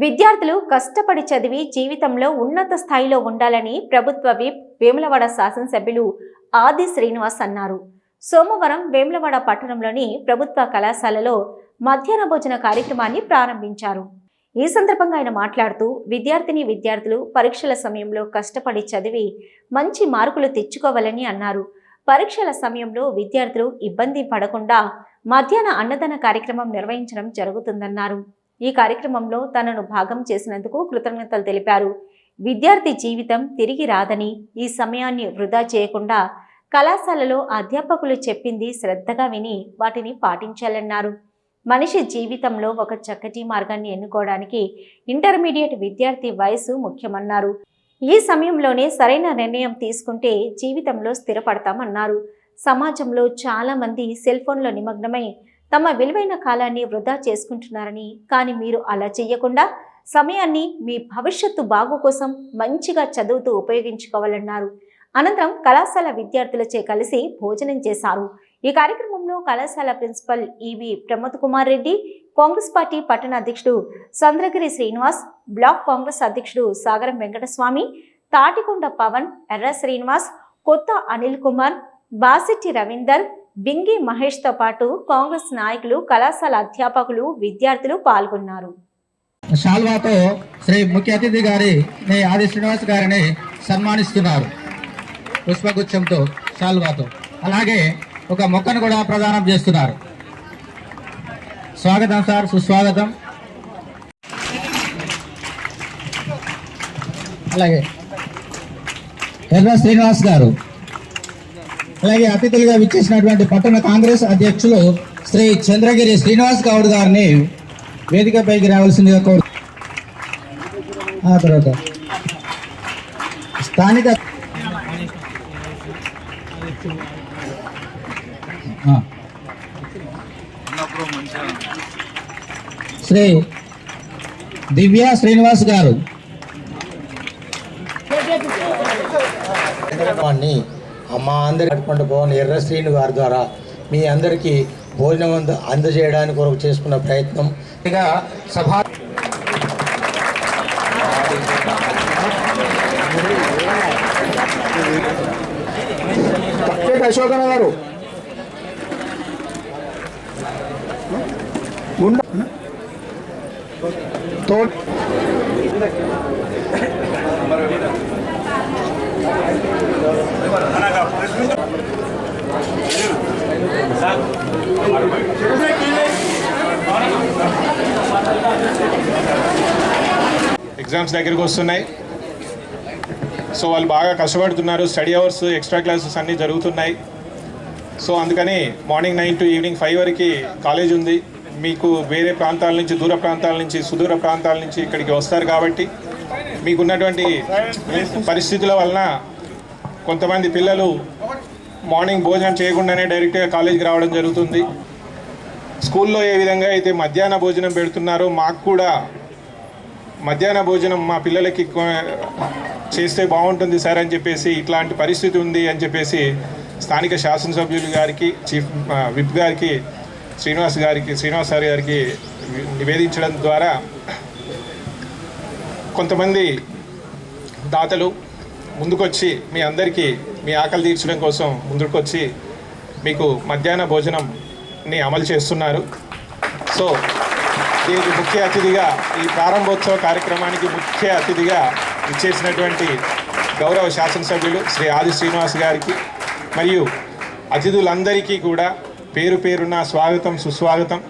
విద్యార్థులు కష్టపడి చదివి జీవితంలో ఉన్నత స్థాయిలో ఉండాలని ప్రభుత్వ విప్ వేములవాడ శాసనసభ్యులు ఆది శ్రీనివాస్ అన్నారు. సోమవారం వేములవాడ పట్టణంలోని ప్రభుత్వ కళాశాలలో మధ్యాహ్న భోజన కార్యక్రమాన్ని ప్రారంభించారు. ఈ సందర్భంగా ఆయన మాట్లాడుతూ విద్యార్థులు పరీక్షల సమయంలో కష్టపడి చదివి మంచి మార్కులు తెచ్చుకోవాలని అన్నారు. పరీక్షల సమయంలో విద్యార్థులు ఇబ్బంది పడకుండా మధ్యాహ్న అన్నదాన కార్యక్రమం నిర్వహించడం జరుగుతుందన్నారు. ఈ కార్యక్రమంలో తనను భాగం చేసినందుకు కృతజ్ఞతలు తెలిపారు. విద్యార్థి జీవితం తిరిగి రాదని, ఈ సమయాన్ని వృధా చేయకుండా కళాశాలలో అధ్యాపకులు చెప్పింది శ్రద్ధగా విని వాటిని పాటించాలన్నారు. మనిషి జీవితంలో ఒక చక్కటి మార్గాన్ని ఎన్నుకోవడానికి ఇంటర్మీడియట్ విద్యార్థి వయసు ముఖ్యమన్నారు. ఈ సమయంలోనే సరైన నిర్ణయం తీసుకుంటే జీవితంలో స్థిరపడతామన్నారు. సమాజంలో చాలా మంది సెల్ ఫోన్లో నిమగ్నమై తమ విలువైన కాలాన్ని వృధా చేసుకుంటున్నారని, కానీ మీరు అలా చేయకుండా సమయాన్ని మీ భవిష్యత్తు బాగు కోసం మంచిగా చదువుతూ ఉపయోగించుకోవాలన్నారు. అనంతరం కళాశాల విద్యార్థులచే కలిసి భోజనం చేశారు. ఈ కార్యక్రమంలో కళాశాల ప్రిన్సిపల్ ఈవి ప్రమోద్ కుమార్ రెడ్డి, కాంగ్రెస్ పార్టీ పట్టణ అధ్యక్షుడు సంద్రగిరి శ్రీనివాస్, బ్లాక్ కాంగ్రెస్ అధ్యక్షుడు సాగరం వెంకటస్వామి, తాటికొండ పవన్, ఎర్ర శ్రీనివాస్, కొత్త అనిల్ కుమార్, బాసిట్టి రవీందర్, బింగి మహేష్తో పాటు కాంగ్రెస్ నాయకులు, కళాశాల అధ్యాపకులు, విద్యార్థులు పాల్గొన్నారు. శాల్వాతో శ్రీ ముఖ్య అతిథి గారిని ఆది శ్రీనివాస్ గారిని సన్మానిస్తున్నారు. పుష్పగుచ్చంతో శాల్వాతో అలాగే ఒక మొక్కను కూడా ప్రదానం చేస్తున్నారు. స్వాగతం సార్, సుస్వాగతం. అలాగే ఎర్ర శ్రీనివాస్ గారు, అలాగే అతిథులుగా విచ్చేసినటువంటి పట్టణ కాంగ్రెస్ అధ్యక్షులు శ్రీ చంద్రగిరి శ్రీనివాస్ గౌడ్ గారిని వేదికపైకి రావాల్సిందిగా కోరు. ఆ తర్వాత స్థానిక శ్రీ దివ్య శ్రీనివాస్ గారు మా అందరి అటుకుంటూ పోవని ఎర్ర శ్రీను గారి ద్వారా మీ అందరికీ భోజనం అందజేయడానికి కొరకు చేసుకున్న ప్రయత్నం. ఇక సభా అశోకన్న గారు ఎగ్జామ్స్ దగ్గరికి వస్తున్నాయి. సో వాళ్ళు బాగా కష్టపడుతున్నారు. స్టడీ అవర్స్, ఎక్స్ట్రా క్లాసెస్ అన్నీ జరుగుతున్నాయి. సో అందుకని మార్నింగ్ 9 to ఈవినింగ్ 5 వరకు కాలేజ్ ఉంది. మీకు వేరే ప్రాంతాల నుంచి, దూర ప్రాంతాల నుంచి, సుదూర ప్రాంతాల నుంచి ఇక్కడికి వస్తారు కాబట్టి మీకున్నటువంటి పరిస్థితుల వలన కొంతమంది పిల్లలు మార్నింగ్ భోజనం చేయకుండానే డైరెక్ట్గా కాలేజీకి రావడం జరుగుతుంది. స్కూల్లో ఏ విధంగా అయితే మధ్యాహ్న భోజనం పెడుతున్నారో మాకు కూడా మధ్యాహ్న భోజనం మా పిల్లలకి చేస్తే బాగుంటుంది సార్ అని చెప్పేసి, ఇట్లాంటి పరిస్థితి ఉంది అని చెప్పేసి స్థానిక శాసనసభ్యులు గారికి, చీఫ్ విప్ గారికి, శ్రీనివాస్ సార్ గారికి నివేదించడం ద్వారా కొంతమంది దాతలు ముందుకొచ్చి మీ అందరికీ మీ ఆకలి తీర్చడం కోసం ముందుకొచ్చి మీకు మధ్యాహ్న భోజనంని అమలు చేస్తున్నారు. సో దీనికి ముఖ్య అతిథిగా, ఈ ప్రారంభోత్సవ కార్యక్రమానికి ముఖ్య అతిథిగా ఇచ్చేసినటువంటి గౌరవ శాసనసభ్యులు శ్రీ ఆది శ్రీనివాస్ గారికి మరియు అతిథులందరికీ కూడా పేరు పేరున స్వాగతం, సుస్వాగతం.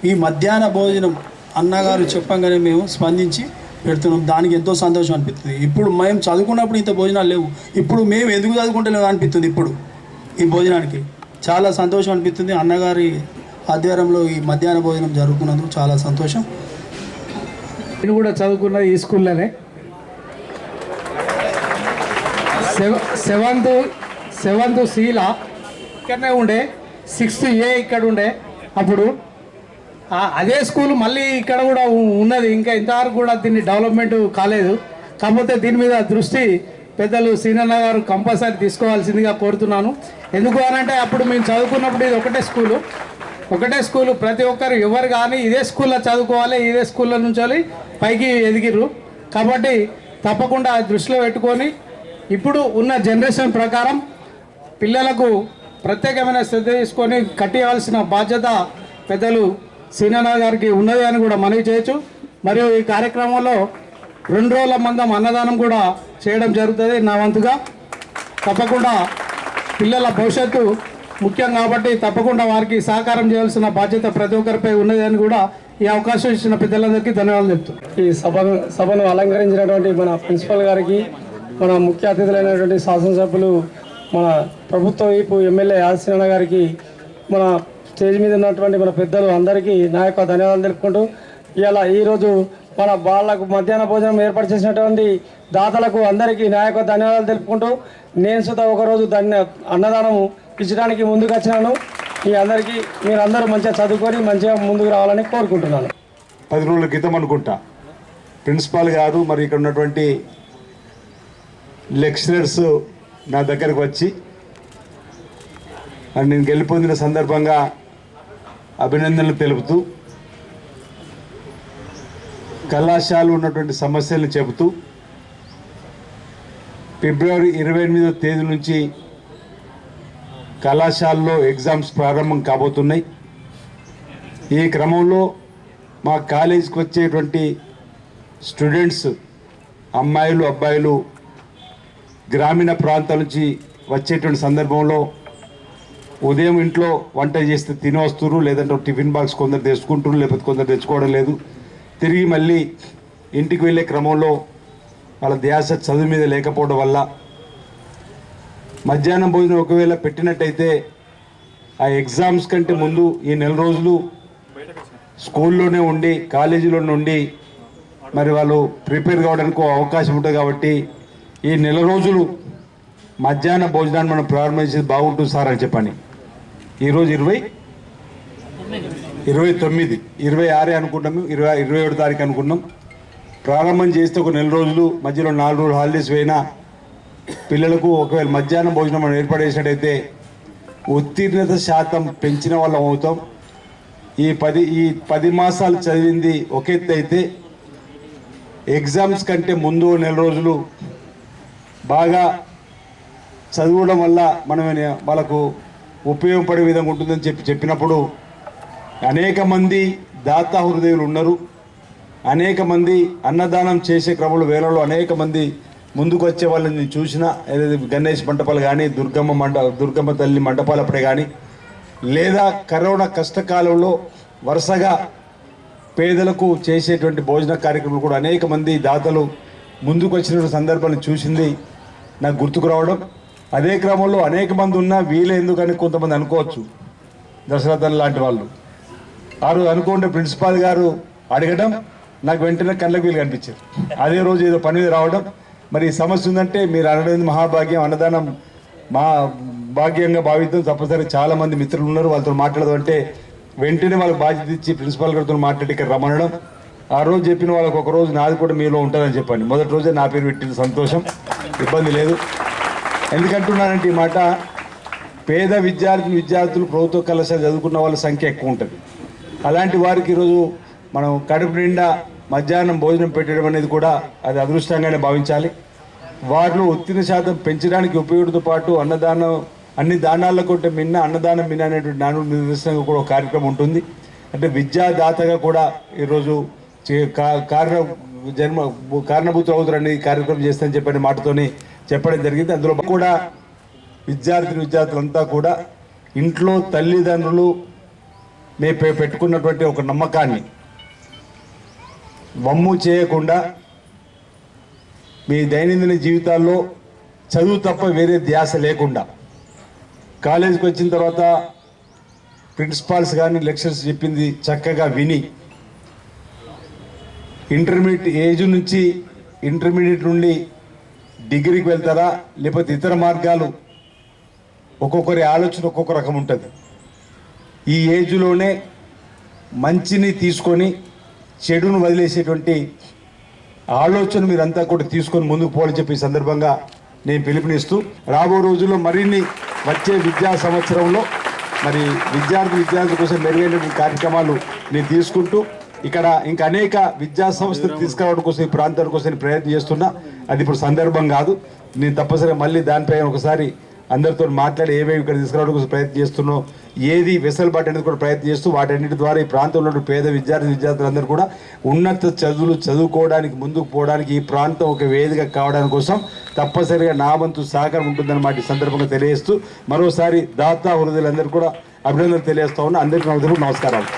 ఈ మధ్యాహ్న భోజనం అన్నగారు చెప్పంగానే మేము స్పందించి పెడుతున్నాం. దానికి ఎంతో సంతోషం అనిపిస్తుంది. ఇప్పుడు మేము చదువుకున్నప్పుడు ఇంత భోజనాలు లేవు. ఇప్పుడు మేము ఎందుకు చదువుకుంటలేము అనిపిస్తుంది. ఇప్పుడు ఈ భోజనానికి చాలా సంతోషం అనిపిస్తుంది. అన్నగారి ఆధ్వర్యంలో ఈ మధ్యాహ్న భోజనం జరుగుతున్నందుకు చాలా సంతోషం. నేను కూడా చదువుకున్నది ఈ స్కూల్లోనే. సెవెంత్ సీలా ఇక్కడనే ఉండే, 6th A ఇక్కడ ఉండే. అప్పుడు అదే స్కూల్ మళ్ళీ ఇక్కడ కూడా ఉన్నది. ఇంకా ఇంతవరకు కూడా దీన్ని డెవలప్మెంట్ కాలేదు. కాకపోతే దీని మీద దృష్టి పెద్దలు సీనన్న గారు కంపల్సరీ తీసుకోవాల్సిందిగా కోరుతున్నాను. ఎందుకు అనంటే అప్పుడు మేము చదువుకున్నప్పుడు ఇది ఒకటే స్కూలు, ఒకటే స్కూలు, ప్రతి ఒక్కరు ఎవరు కానీ ఇదే స్కూల్లో చదువుకోవాలి, ఇదే స్కూల్లో నుంచి పైకి ఎదిగిర్రు. కాబట్టి తప్పకుండా దృష్టిలో పెట్టుకొని ఇప్పుడు ఉన్న జనరేషన్ ప్రకారం పిల్లలకు ప్రత్యేకమైన శ్రద్ధ తీసుకొని కట్టియాల్సిన బాధ్యత పెద్దలు సీనన్న గారికి ఉన్నది అని కూడా మనవి చేయొచ్చు. మరియు ఈ కార్యక్రమంలో 2 రోజుల మందం అన్నదానం కూడా చేయడం జరుగుతుంది. నా వంతుగా తప్పకుండా పిల్లల భవిష్యత్తు ముఖ్యం కాబట్టి తప్పకుండా వారికి సహకారం చేయాల్సిన బాధ్యత ప్రతి ఒక్కరిపై ఉన్నది అని కూడా ఈ అవకాశం ఇచ్చిన పెద్దలందరికీ ధన్యవాదాలు చెప్తున్నాను. ఈ సభను అలంకరించినటువంటి మన ప్రిన్సిపల్ గారికి, మన ముఖ్య అతిథులైనటువంటి శాసనసభ్యులు, మన ప్రభుత్వ వైపు ఎమ్మెల్యే ఆదిశ్రీనన్న గారికి, మన స్టేజ్ మీద ఉన్నటువంటి మన పెద్దలు అందరికీ నా యొక్క ధన్యవాదాలు తెలుపుకుంటూ, ఈరోజు మన వాళ్ళకు మధ్యాహ్న భోజనం ఏర్పాటు చేసినటువంటి దాతలకు అందరికీ నా యొక్క ధన్యవాదాలు తెలుపుకుంటూ, నేను సుతా ఒకరోజు అన్నదానం ఇచ్చడానికి ముందుకు వచ్చినాను. మీ అందరికీ మీరందరూ మంచిగా చదువుకొని మంచిగా ముందుకు రావాలని కోరుకుంటున్నాను. 10 రోజుల క్రితం అనుకుంటా ప్రిన్సిపాల్ గారు మరి ఇక్కడ ఉన్నటువంటి లెక్చరర్స్ నా దగ్గరకు వచ్చి నేను గెలుపొందిన సందర్భంగా అభినందనలు తెలుపుతూ కళాశాలలో ఉన్నటువంటి సమస్యలను చెబుతూ ఫిబ్రవరి 28వ తేదీ నుంచి కళాశాలలో ఎగ్జామ్స్ ప్రారంభం కాబోతున్నాయి. ఈ క్రమంలో మా కాలేజీకి వచ్చేటువంటి స్టూడెంట్స్, అమ్మాయిలు అబ్బాయిలు గ్రామీణ ప్రాంతాల నుంచి వచ్చేటువంటి సందర్భంలో ఉదయం ఇంట్లో వంట చేస్తే తిని వస్తున్నారు, లేదంటే టిఫిన్ బాక్స్ కొందరు తెచ్చుకుంటున్నారు, లేకపోతే కొందరు తెచ్చుకోవడం లేదు. తిరిగి మళ్ళీ ఇంటికి వెళ్ళే క్రమంలో వాళ్ళ ధ్యాస చదువు మీద లేకపోవడం వల్ల మధ్యాహ్నం భోజనం ఒకవేళ పెట్టినట్టయితే ఆ ఎగ్జామ్స్ కంటే ముందు ఈ 4 రోజులు స్కూల్లోనే ఉండి కాలేజీలోనే ఉండి మరి వాళ్ళు ప్రిపేర్ కావడానికి అవకాశం ఉంటుంది. కాబట్టి ఈ 4 రోజులు మధ్యాహ్న భోజనాన్ని మనం ప్రారంభించేది బాగుంటుంది సార్ అని చెప్పని. ఈరోజు 29, 26 అనుకున్నాము, 27 తారీఖు అనుకున్నాం. ప్రారంభం చేస్తే ఒక 4 రోజులు మధ్యలో 4 రోజులు హాలిడేస్ పోయినా పిల్లలకు ఒకవేళ మధ్యాహ్నం భోజనం మనం ఏర్పాటు చేసినట్టయితే ఉత్తీర్ణత శాతం పెంచిన వాళ్ళం అవుతాం. ఈ 10 మాసాలు చదివింది ఒక ఎత్తు అయితే ఎగ్జామ్స్ కంటే ముందు 4 రోజులు బాగా చదవడం వల్ల మనం వాళ్ళకు ఉపయోగపడే విధంగా ఉంటుందని చెప్పినప్పుడు అనేక మంది దాతా హృదయులు ఉన్నారు. అనేక మంది అన్నదానం చేసే క్రమంలో వేలలో అనేక మంది ముందుకు వచ్చే వాళ్ళని చూసిన, ఏదైతే గణేష్ మంటపాలు కానీ దుర్గమ్మ తల్లి మంటపాలప్పుడే కానీ, లేదా కరోనా కష్టకాలంలో వరుసగా పేదలకు చేసేటువంటి భోజన కార్యక్రమాలు కూడా అనేక మంది దాతలు ముందుకు వచ్చిన సందర్భాన్ని చూసింది నాకు గుర్తుకు రావడం. అదే క్రమంలో అనేక మంది ఉన్నా వీలే ఎందుకని కొంతమంది అనుకోవచ్చు, దశరథన్ లాంటి వాళ్ళు. వారు అనుకుంటే ప్రిన్సిపాల్ గారు అడగడం నాకు వెంటనే కళ్ళకు వీలు కనిపించారు. అదే రోజు ఏదో పని మీద రావడం. మరి ఈ సమస్య ఉందంటే మీరు అనడం మహాభాగ్యం, అన్నదానం మా భాగ్యంగా భావిద్దాం. తప్పనిసరి చాలామంది మిత్రులు ఉన్నారు, వాళ్ళతో మాట్లాడదాం అంటే వెంటనే వాళ్ళకి బాధ్యత ఇచ్చి ప్రిన్సిపాల్ గారితో మాట్లాడి ఇక్కడ రమ్మనడం. ఆ రోజు చెప్పిన వాళ్ళకి ఒక రోజు నాది కూడా మీలో ఉంటుందని చెప్పండి. మొదటి రోజే నా పేరు పెట్టిన సంతోషం, ఇబ్బంది లేదు. ఎందుకంటున్నానంటే ఈ మాట, పేద విద్యార్థులు ప్రభుత్వ కళాశాల చదువుకున్న వాళ్ళ సంఖ్య ఎక్కువ ఉంటుంది. అలాంటి వారికి ఈరోజు మనం కడుపు నిండా మధ్యాహ్నం భోజనం పెట్టడం అనేది కూడా అది అదృష్టంగానే భావించాలి. వారిలో ఉత్తీర్ణ శాతం పెంచడానికి ఉపయోగంతో పాటు అన్ని దానాల కంటే మిన్న అన్నదానం మిన్న అనేటువంటి నానుడి నిదర్శనంగా కూడా ఒక కార్యక్రమం ఉంటుంది. అంటే విద్యాదాతగా కూడా ఈరోజు కారణభూతులు అవుతారని కార్యక్రమం చేస్తానని చెప్పిన మాటతోని చెప్పడం జరిగింది. అందులో కూడా విద్యార్థులంతా కూడా ఇంట్లో తల్లిదండ్రులు పెట్టుకున్నటువంటి ఒక నమ్మకాన్ని వమ్ము చేయకుండా మీ దైనందిన జీవితాల్లో చదువు తప్ప వేరే ధ్యాస లేకుండా కాలేజీకి వచ్చిన తర్వాత ప్రిన్సిపాల్స్ కానీ లెక్చర్స్ చెప్పింది చక్కగా విని ఇంటర్మీడియట్ నుండి డిగ్రీకి వెళ్తారా, లేకపోతే ఇతర మార్గాలు, ఒక్కొక్కరి ఆలోచన ఒక్కొక్క రకం ఉంటుంది. ఈ ఏజ్లోనే మంచిని తీసుకొని చెడును వదిలేసేటువంటి ఆలోచన మీరంతా కూడా తీసుకొని ముందుకు పోవాలని చెప్పి సందర్భంగా నేను పిలుపునిస్తూ రాబో రోజుల్లో మరిన్ని వచ్చే విద్యా సంవత్సరంలో మరి విద్యార్థుల కోసం మెరుగైనటువంటి కార్యక్రమాలు నేను తీసుకుంటూ ఇక్కడ ఇంకా అనేక విద్యా సంస్థలు తీసుకురావడం కోసం ఈ ప్రాంతాల కోసం నేను ప్రయత్నం చేస్తున్నా. అది ఇప్పుడు సందర్భం కాదు. నేను తప్పనిసరిగా మళ్ళీ దానిపైన ఒకసారి అందరితో మాట్లాడి ఏమేమి ఇక్కడ తీసుకురావడం కోసం ప్రయత్నం చేస్తున్నాం, ఏది వెసులుబాటు అనేది కూడా ప్రయత్నం చేస్తూ వాటన్నిటి ద్వారా ఈ ప్రాంతంలో ఉన్న పేద విద్యార్థులందరూ కూడా ఉన్నత చదువులు చదువుకోవడానికి ముందుకు పోవడానికి ఈ ప్రాంతం ఒక వేదిక కావడానికి కోసం తప్పనిసరిగా నా వంతు సహకారం ఉంటుందన్నమాట ఈ సందర్భంగా తెలియజేస్తూ మరోసారి దాతా హృదయులందరూ కూడా అభినందనలు తెలియజేస్తా ఉన్నా. అందరికీ నమస్కారాలు.